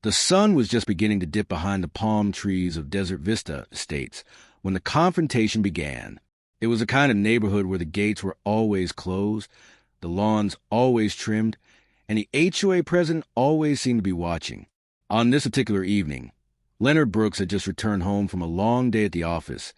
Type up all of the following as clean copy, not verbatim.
The sun was just beginning to dip behind the palm trees of Desert Vista Estates when the confrontation began. It was a kind of neighborhood where the gates were always closed, the lawns always trimmed, and the HOA president always seemed to be watching. On this particular evening, Leonard Brooks had just returned home from a long day at the office,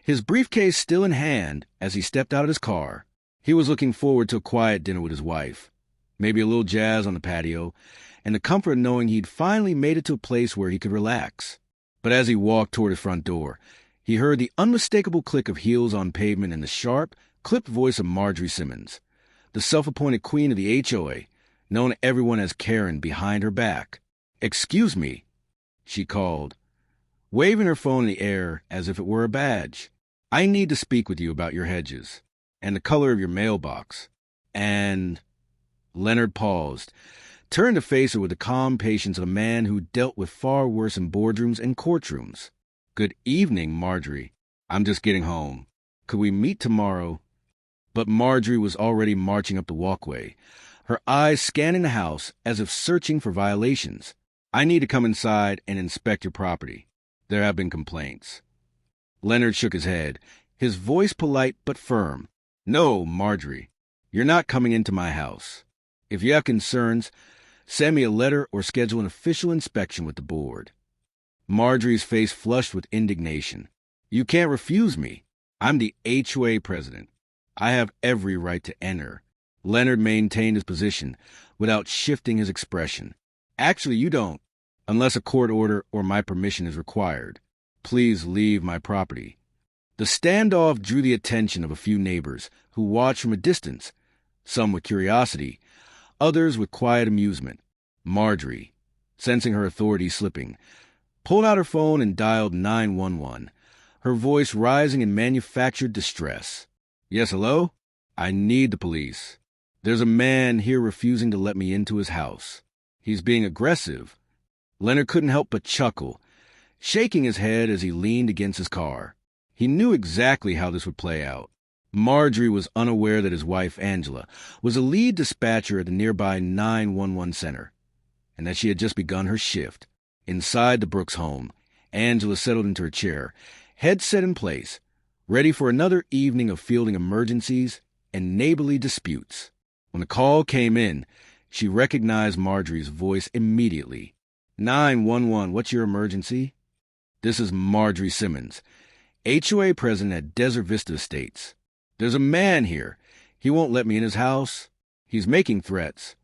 his briefcase still in hand as he stepped out of his car. He was looking forward to a quiet dinner with his wife, maybe a little jazz on the patio, and the comfort of knowing he'd finally made it to a place where he could relax. But as he walked toward his front door, he heard the unmistakable click of heels on pavement and the sharp, clipped voice of Marjorie Simmons, the self-appointed queen of the HOA, known to everyone as Karen behind her back. "Excuse me," she called, waving her phone in the air as if it were a badge. "I need to speak with you about your hedges, and the color of your mailbox, and—" Leonard paused, turned to face her with the calm patience of a man who dealt with far worse in boardrooms and courtrooms. "Good evening, Marjorie. I'm just getting home. Could we meet tomorrow?" But Marjorie was already marching up the walkway, her eyes scanning the house as if searching for violations. "I need to come inside and inspect your property. There have been complaints." Leonard shook his head, his voice polite but firm. "No, Marjorie, you're not coming into my house. If you have concerns, send me a letter or schedule an official inspection with the board." Marjorie's face flushed with indignation. "You can't refuse me. I'm the HOA president. I have every right to enter." Leonard maintained his position without shifting his expression. "Actually, you don't, unless a court order or my permission is required. Please leave my property." The standoff drew the attention of a few neighbors who watched from a distance, some with curiosity, others with quiet amusement. Marjorie, sensing her authority slipping, pulled out her phone and dialed 911, her voice rising in manufactured distress. "Yes, hello? I need the police. There's a man here refusing to let me into his house. He's being aggressive." Leonard couldn't help but chuckle, shaking his head as he leaned against his car. He knew exactly how this would play out. Marjorie was unaware that his wife, Angela, was a lead dispatcher at the nearby 911 center, and that she had just begun her shift. Inside the Brooks home, Angela settled into her chair, headset in place, ready for another evening of fielding emergencies and neighborly disputes. When the call came in, she recognized Marjorie's voice immediately. 911, what's your emergency?" "This is Marjorie Simmons, HOA president at Desert Vista Estates. There's a man here. He won't let me in his house. He's making threats."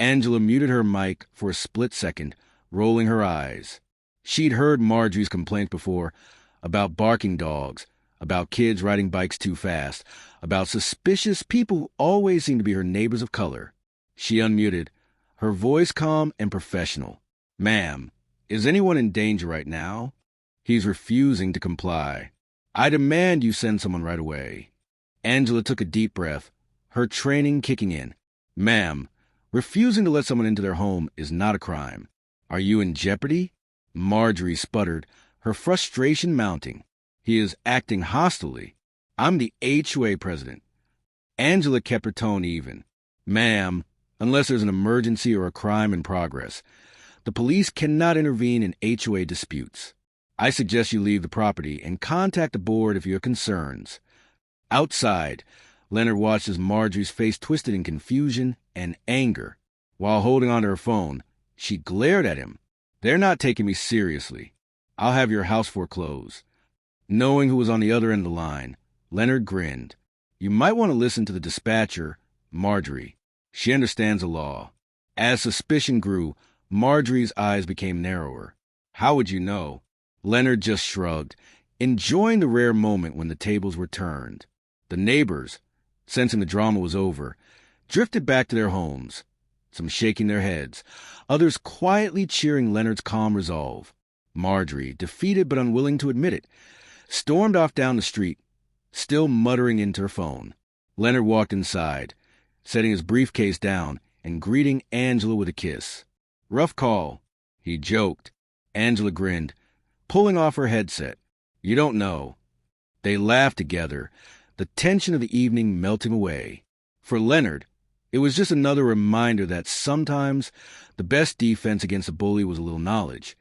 Angela muted her mic for a split second, rolling her eyes. She'd heard Marjorie's complaints before about barking dogs, about kids riding bikes too fast, about suspicious people who always seemed to be her neighbors of color. She unmuted, her voice calm and professional. "Ma'am, is anyone in danger right now?" "He's refusing to comply. I demand you send someone right away." Angela took a deep breath, her training kicking in. "Ma'am, refusing to let someone into their home is not a crime. Are you in jeopardy?" Marjorie sputtered, her frustration mounting. "He is acting hostilely. I'm the HOA president." Angela kept her tone even. "Ma'am, unless there's an emergency or a crime in progress, the police cannot intervene in HOA disputes. I suggest you leave the property and contact the board if you have concerns." Outside, Leonard watched as Marjorie's face twisted in confusion and anger. While holding onto her phone, she glared at him. "They're not taking me seriously. I'll have your house foreclosed." Knowing who was on the other end of the line, Leonard grinned. "You might want to listen to the dispatcher, Marjorie. She understands the law." As suspicion grew, Marjorie's eyes became narrower. "How would you know?" Leonard just shrugged, enjoying the rare moment when the tables were turned. The neighbors, sensing the drama was over, drifted back to their homes, some shaking their heads, others quietly cheering Leonard's calm resolve. Marjorie, defeated but unwilling to admit it, stormed off down the street, still muttering into her phone. Leonard walked inside, setting his briefcase down and greeting Angela with a kiss. "Rough call," he joked. Angela grinned, pulling off her headset. "You don't know." They laughed together, the tension of the evening melting away. For Leonard, It was just another reminder that sometimes the best defense against a bully was a little knowledge,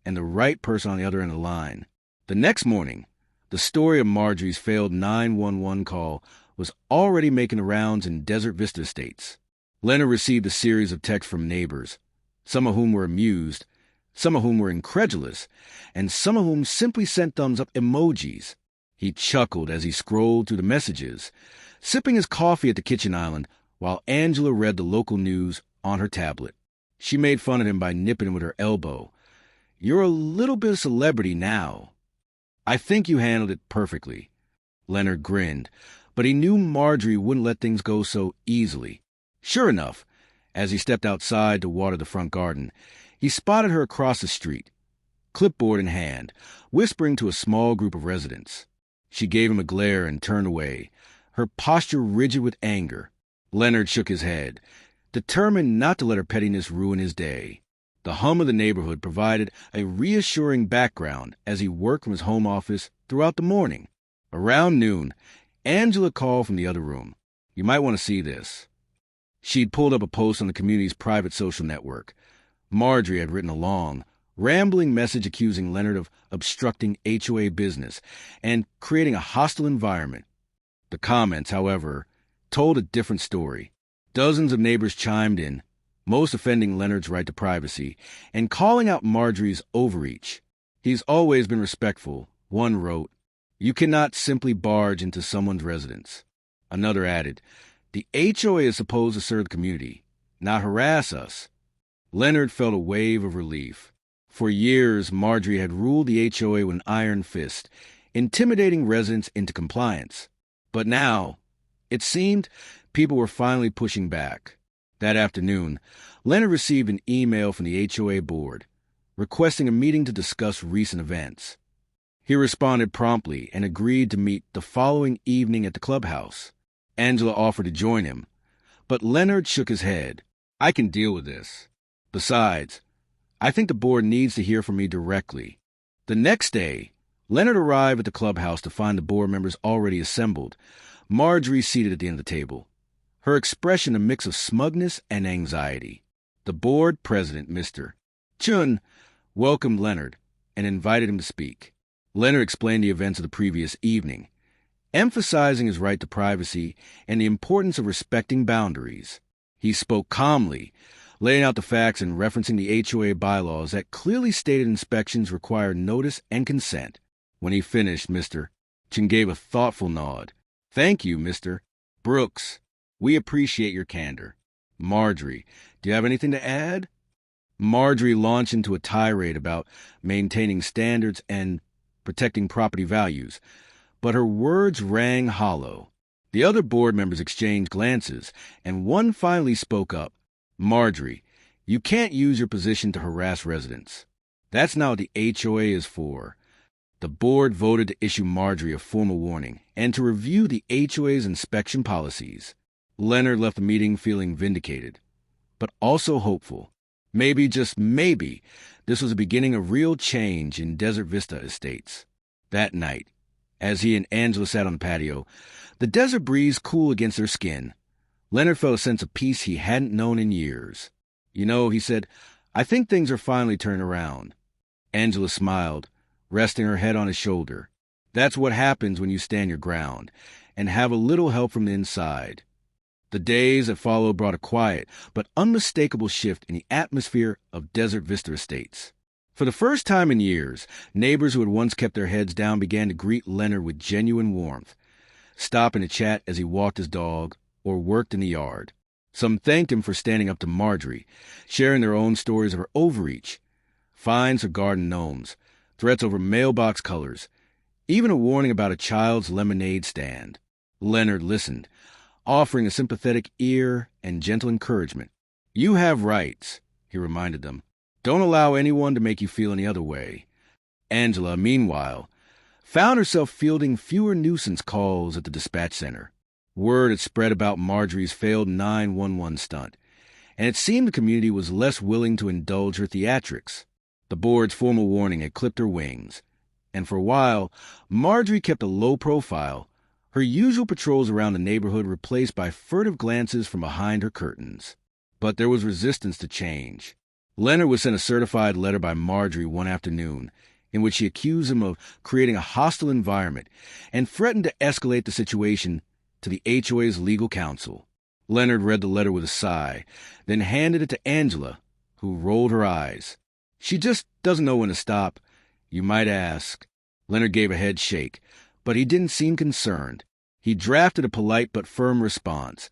and the right person on the other end of the line. The next morning, the story of Marjorie's failed 911 call was already making the rounds in Desert Vista Estates. Leonard received a series of texts from neighbors, some of whom were amused, some of whom were incredulous, and some of whom simply sent thumbs-up emojis. He chuckled as he scrolled through the messages, sipping his coffee at the kitchen island while Angela read the local news on her tablet. She made fun of him by nipping him with her elbow. "You're a little bit of celebrity now." "I think you handled it perfectly." Leonard grinned, but he knew Marjorie wouldn't let things go so easily. Sure enough, as he stepped outside to water the front garden, he spotted her across the street, clipboard in hand, whispering to a small group of residents. She gave him a glare and turned away, her posture rigid with anger. Leonard shook his head, determined not to let her pettiness ruin his day. The hum of the neighborhood provided a reassuring background as he worked from his home office throughout the morning. Around noon, Angela called from the other room. "You might want to see this." She'd pulled up a post on the community's private social network. Marjorie had written a long, rambling message accusing Leonard of obstructing HOA business and creating a hostile environment. The comments, however, told a different story. Dozens of neighbors chimed in, most offending Leonard's right to privacy, and calling out Marjorie's overreach. "He's always been respectful," one wrote. "You cannot simply barge into someone's residence." Another added, "The HOA is supposed to serve the community, not harass us." Leonard felt a wave of relief. For years, Marjorie had ruled the HOA with an iron fist, intimidating residents into compliance. But now, it seemed, people were finally pushing back. That afternoon, Leonard received an email from the HOA board, requesting a meeting to discuss recent events. He responded promptly and agreed to meet the following evening at the clubhouse. Angela offered to join him, but Leonard shook his head. "I can deal with this. Besides, I think the board needs to hear from me directly." The next day, Leonard arrived at the clubhouse to find the board members already assembled, Marjorie seated at the end of the table, her expression a mix of smugness and anxiety. The board president, Mr. Chun, welcomed Leonard and invited him to speak. Leonard explained the events of the previous evening, emphasizing his right to privacy and the importance of respecting boundaries. He spoke calmly, laying out the facts and referencing the HOA bylaws that clearly stated inspections require notice and consent. When he finished, Mr. Chun gave a thoughtful nod. "Thank you, Mr. Brooks. We appreciate your candor." "Marjorie, do you have anything to add?" Marjorie launched into a tirade about maintaining standards and protecting property values, but her words rang hollow. The other board members exchanged glances, and one finally spoke up. "Marjorie, you can't use your position to harass residents. That's not what the HOA is for." The board voted to issue Marjorie a formal warning and to review the HOA's inspection policies. Leonard left the meeting feeling vindicated, but also hopeful. Maybe, just maybe, this was the beginning of real change in Desert Vista Estates. That night, as he and Angela sat on the patio, the desert breeze cool against their skin, Leonard felt a sense of peace he hadn't known in years. "You know," he said, "I think things are finally turning around." Angela smiled, resting her head on his shoulder. "That's what happens when you stand your ground and have a little help from the inside." The days that followed brought a quiet but unmistakable shift in the atmosphere of Desert Vista Estates. For the first time in years, neighbors who had once kept their heads down began to greet Leonard with genuine warmth, stopping to chat as he walked his dog or worked in the yard. Some thanked him for standing up to Marjorie, sharing their own stories of her overreach, fines for garden gnomes, threats over mailbox colors, even a warning about a child's lemonade stand. Leonard listened, offering a sympathetic ear and gentle encouragement. "You have rights," he reminded them. "Don't allow anyone to make you feel any other way." Angela, meanwhile, found herself fielding fewer nuisance calls at the dispatch center. Word had spread about Marjorie's failed 911 stunt, and it seemed the community was less willing to indulge her theatrics. The board's formal warning had clipped her wings, and for a while, Marjorie kept a low profile, Her usual patrols around the neighborhood replaced by furtive glances from behind her curtains. But there was resistance to change. Leonard was sent a certified letter by Marjorie one afternoon, in which she accused him of creating a hostile environment and threatened to escalate the situation to the HOA's legal counsel. Leonard read the letter with a sigh, then handed it to Angela, who rolled her eyes. She just doesn't know when to stop, you might ask. Leonard gave a head shake, but he didn't seem concerned. He drafted a polite but firm response,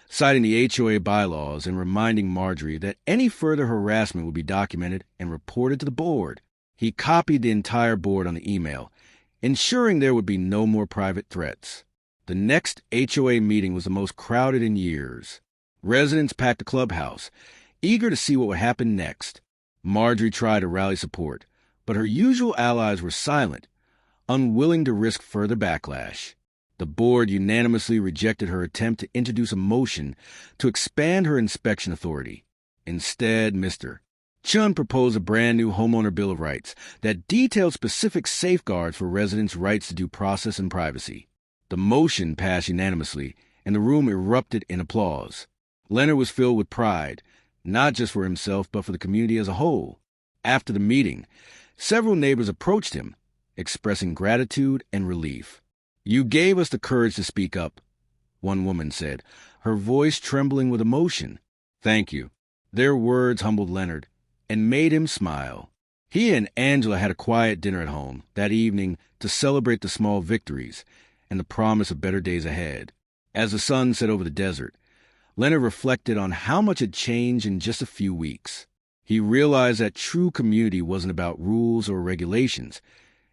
citing the HOA bylaws and reminding Marjorie that any further harassment would be documented and reported to the board. He copied the entire board on the email, ensuring there would be no more private threats. The next HOA meeting was the most crowded in years. Residents packed the clubhouse, eager to see what would happen next. Marjorie tried to rally support, but her usual allies were silent, unwilling to risk further backlash. The board unanimously rejected her attempt to introduce a motion to expand her inspection authority. Instead, Mr. Chun proposed a brand new homeowner bill of rights that detailed specific safeguards for residents' rights to due process and privacy. The motion passed unanimously, and the room erupted in applause. Leonard was filled with pride, not just for himself but for the community as a whole. After the meeting, several neighbors approached him, expressing gratitude and relief. "You gave us the courage to speak up," one woman said, her voice trembling with emotion. "Thank you." Their words humbled Leonard and made him smile. He and Angela had a quiet dinner at home that evening to celebrate the small victories and the promise of better days ahead. As the sun set over the desert, Leonard reflected on how much had changed in just a few weeks. He realized that true community wasn't about rules or regulations.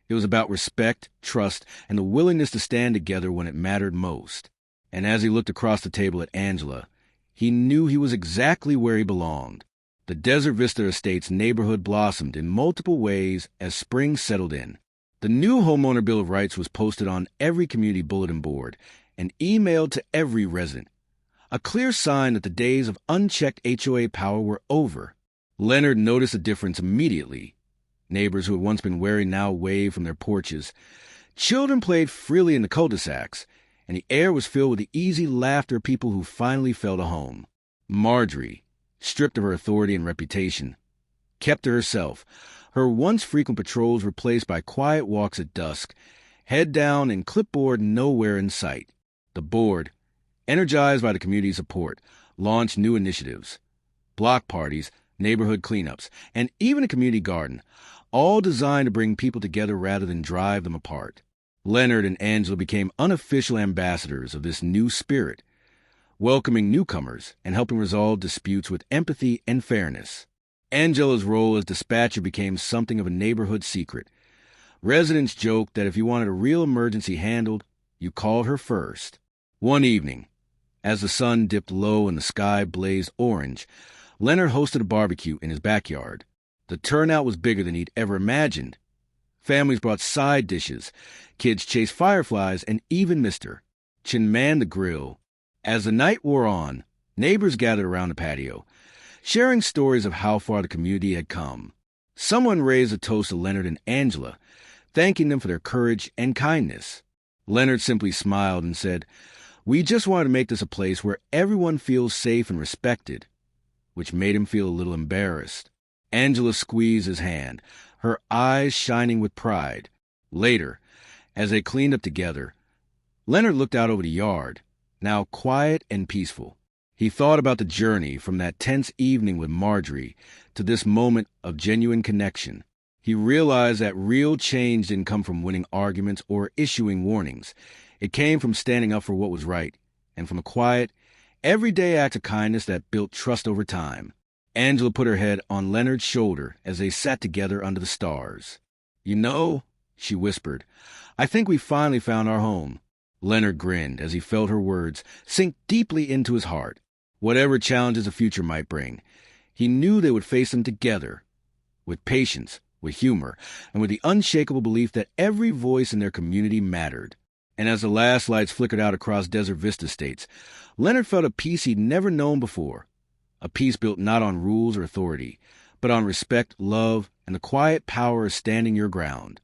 It was about respect, trust, and the willingness to stand together when it mattered most. And as he looked across the table at Angela, he knew he was exactly where he belonged. The Desert Vista Estates neighborhood blossomed in multiple ways as spring settled in. The new Homeowner Bill of Rights was posted on every community bulletin board and emailed to every resident, a clear sign that the days of unchecked HOA power were over. Leonard noticed a difference immediately. Neighbors who had once been wary now waved from their porches. Children played freely in the cul-de-sacs, and the air was filled with the easy laughter of people who finally felt a home. Marjorie, stripped of her authority and reputation, kept to herself, her once frequent patrols replaced by quiet walks at dusk, head down and clipboard nowhere in sight. The board, energized by the community's support, launched new initiatives. Block parties, neighborhood cleanups, and even a community garden, all designed to bring people together rather than drive them apart. Leonard and Angela became unofficial ambassadors of this new spirit, welcoming newcomers and helping resolve disputes with empathy and fairness. Angela's role as dispatcher became something of a neighborhood secret. Residents joked that if you wanted a real emergency handled, you called her first. One evening, as the sun dipped low and the sky blazed orange, Leonard hosted a barbecue in his backyard. The turnout was bigger than he'd ever imagined. Families brought side dishes, kids chased fireflies, and even Mr. Chin manned the grill. As the night wore on, neighbors gathered around the patio, sharing stories of how far the community had come. Someone raised a toast to Leonard and Angela, thanking them for their courage and kindness. Leonard simply smiled and said, "We just wanted to make this a place where everyone feels safe and respected," which made him feel a little embarrassed. Angela squeezed his hand, her eyes shining with pride. Later, as they cleaned up together, Leonard looked out over the yard, now quiet and peaceful. He thought about the journey from that tense evening with Marjorie to this moment of genuine connection. He realized that real change didn't come from winning arguments or issuing warnings. It came from standing up for what was right, and from a quiet, everyday act of kindness that built trust over time. Angela put her head on Leonard's shoulder as they sat together under the stars. "You know," she whispered, "I think we finally found our home." Leonard grinned as he felt her words sink deeply into his heart. Whatever challenges the future might bring, he knew they would face them together, with patience, with humor, and with the unshakable belief that every voice in their community mattered. And as the last lights flickered out across Desert Vista Estates, Leonard felt a peace he'd never known before. A peace built not on rules or authority, but on respect, love, and the quiet power of standing your ground.